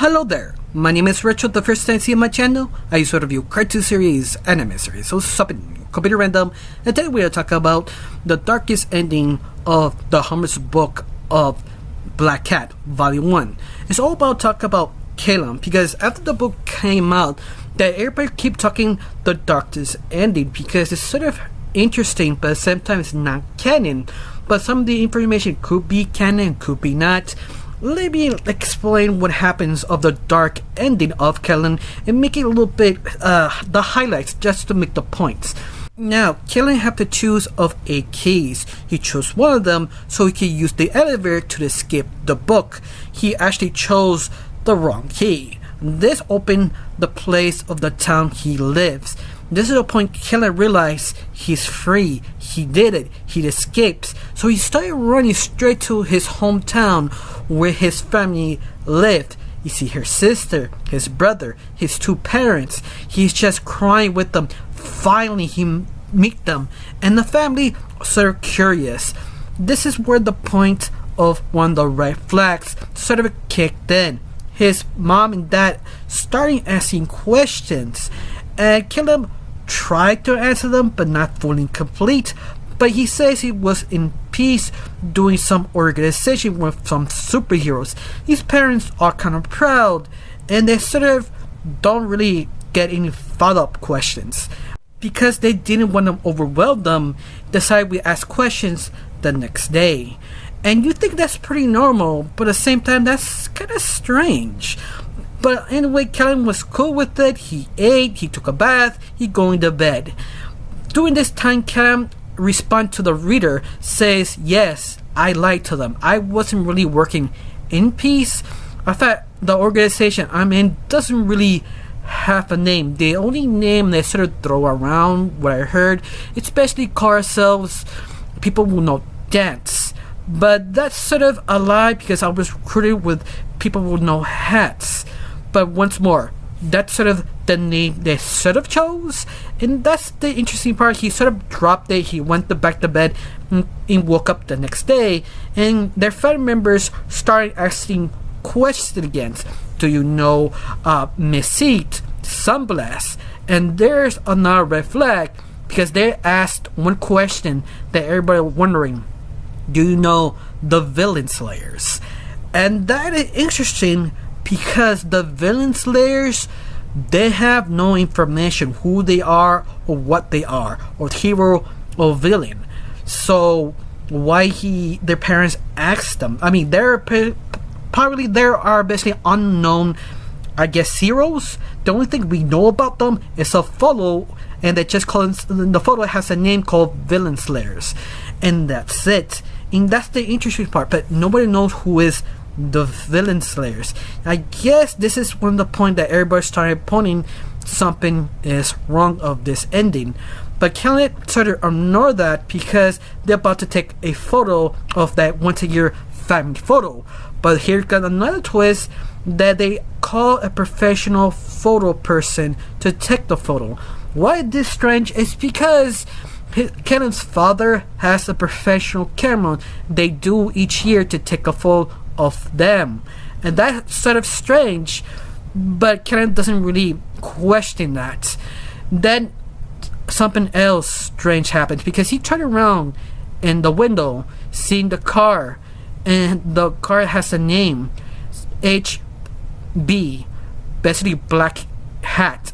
Hello there, my name is Richard. The first time you see my channel, I used to review cartoon series, anime series, so something completely random. And today we'll talk about the darkest ending of the Hummer's book of Black Cat, Volume 1. It's all about talk about Kale, because after the book came out, that everybody keep talking the darkest ending because it's sort of interesting, but sometimes not canon. But some of the information could be canon, could be not. Let me explain what happens of the dark ending of Kellen and make it a little bit the highlights just to make the points. Now, Kellen have to choose of 8 keys. He chose one of them so he could use the elevator to escape the book. He actually chose the wrong key. This opened the place of the town he lives. This is the point Kellen realized he's free. He did it. He escapes. So he started running straight to his hometown where his family lived. You see her sister, his brother, his 2 parents. He's just crying with them. Finally, he meet them. And the family are sort of curious. This is where the point of one of the red flags sort of kicked in. His mom and dad starting asking questions, and Kellen tried to answer them but not fully complete. But he says he was in peace doing some organization with some superheroes. His parents are kind of proud, and they sort of don't really get any follow-up questions because they didn't want to overwhelm them. Decide we ask questions the next day. And you think that's pretty normal, but at the same time, that's kind of strange. But anyway, Kellen was cool with it. He ate, he took a bath, he going to bed. During this time, Kellen respond to the reader, says, yes, I lied to them. I wasn't really working in peace. I thought the organization I'm in doesn't really have a name. The only name they sort of throw around, what I heard, especially call ourselves, people will know, dance. But that's sort of a lie because I was recruited with people with no hats. But once more, that's sort of the name they sort of chose. And that's the interesting part. He sort of dropped it. He went back to bed and woke up the next day. And their family members started asking questions again. Do you know Mesite, Sunblast? And there's another red flag because they asked one question that everybody was wondering. Do you know the Villain Slayers? And that is interesting because the Villain Slayers, they have no information who they are or what they are, or hero or villain. So why their parents asked them? I mean, probably there are basically unknown, I guess, heroes. The only thing we know about them is a photo, and they just call it, the photo has a name called Villain Slayers, and that's it. And that's the interesting part, but nobody knows who is the Villain Slayers. I guess this is one of the point that everybody started pointing something is wrong of this ending. But Kellen sort of ignore that because they're about to take a photo of that once a year family photo. But here's got another twist that they call a professional photo person to take the photo. Why this strange is because Kellen's father has a professional camera they do each year to take a photo of them. And that's sort of strange, but Kellen doesn't really question that. Then something else strange happens because he turned around in the window, seeing the car, and the car has a name, HB, basically black hat.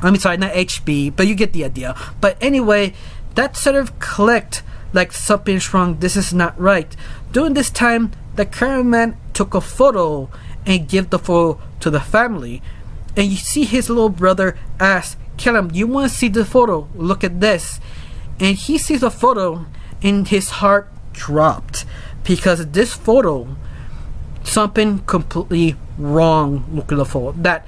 I'm sorry, not HB, but you get the idea. But anyway, that sort of clicked like something's wrong. This is not right. During this time, the cameraman took a photo and gave the photo to the family. And you see his little brother ask, Kellen, you want to see the photo? Look at this. And he sees the photo and his heart dropped because this photo, something completely wrong. Look at the photo. That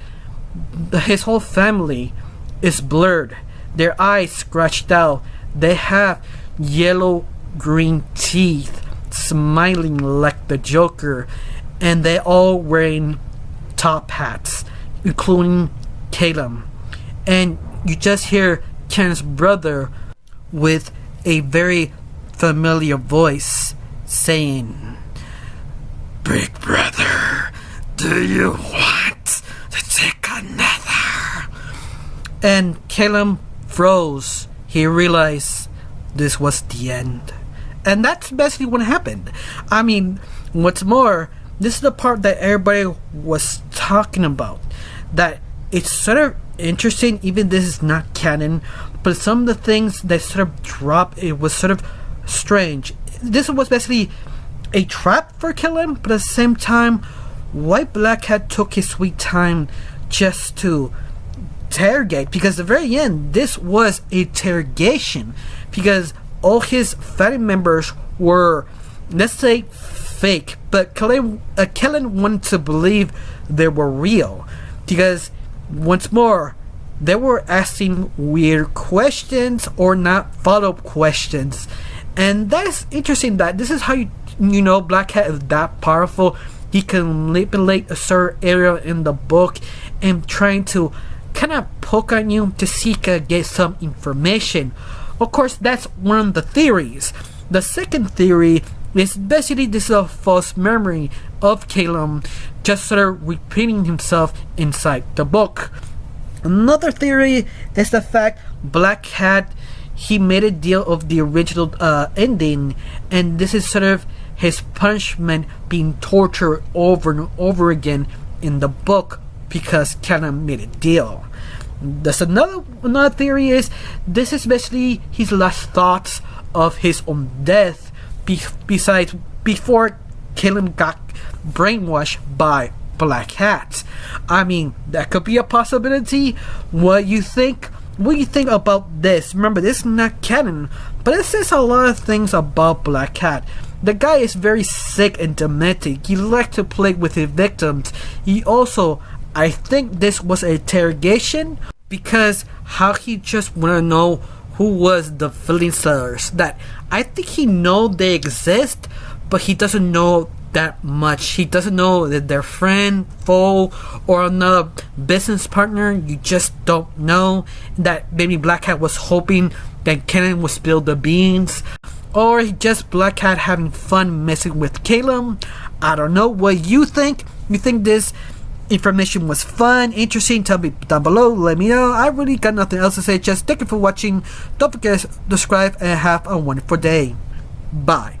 his whole family is blurred. Their eyes scratched out. They have yellow green teeth, smiling like the Joker, and they all wearing top hats, including Caleb. And you just hear Ken's brother with a very familiar voice saying, "Big brother, do you want And Caleb froze. He realized this was the end. And that's basically what happened. I mean, what's more, this is the part that everybody was talking about. That it's sort of interesting, even this is not canon, but some of the things that sort of dropped, it was sort of strange. This was basically a trap for Kale, but at the same time, why Black Hat took his sweet time just to interrogate, because at the very end, this was a interrogation, because all his family members were, let's say, fake, but Kellen wanted to believe they were real, because once more, they were asking weird questions or not follow-up questions, and that's interesting. That this is how you know Black Hat is that powerful. He can manipulate a certain area in the book and trying to kind of poke on you to seek get some information. Of course, that's one of the theories. The second theory is basically this is a false memory of Caleb just sort of repeating himself inside the book. Another theory is the fact Black Hat, he made a deal of the original ending, and this is sort of his punishment, being tortured over and over again in the book because Caleb made a deal. There's another theory is this is basically his last thoughts of his own death besides before Caleb got brainwashed by Black Hat. I mean, that could be a possibility. What you think? What do you think about this? Remember, this is not canon, but it says a lot of things about Black Hat. The guy is very sick and demented. He likes to play with his victims. He also, I think this was an interrogation, because how he just want to know who was the villain sellers. That I think he know they exist, but he doesn't know that much. He doesn't know that their friend, foe, or another business partner. You just don't know. That maybe Black Hat was hoping that Kenan would spill the beans, or just Black Hat having fun messing with Caleb. I don't know. What you think? You think this information was fun, interesting? Tell me down below. Let me know. I really got nothing else to say. Just thank you for watching. Don't forget to subscribe and have a wonderful day. Bye.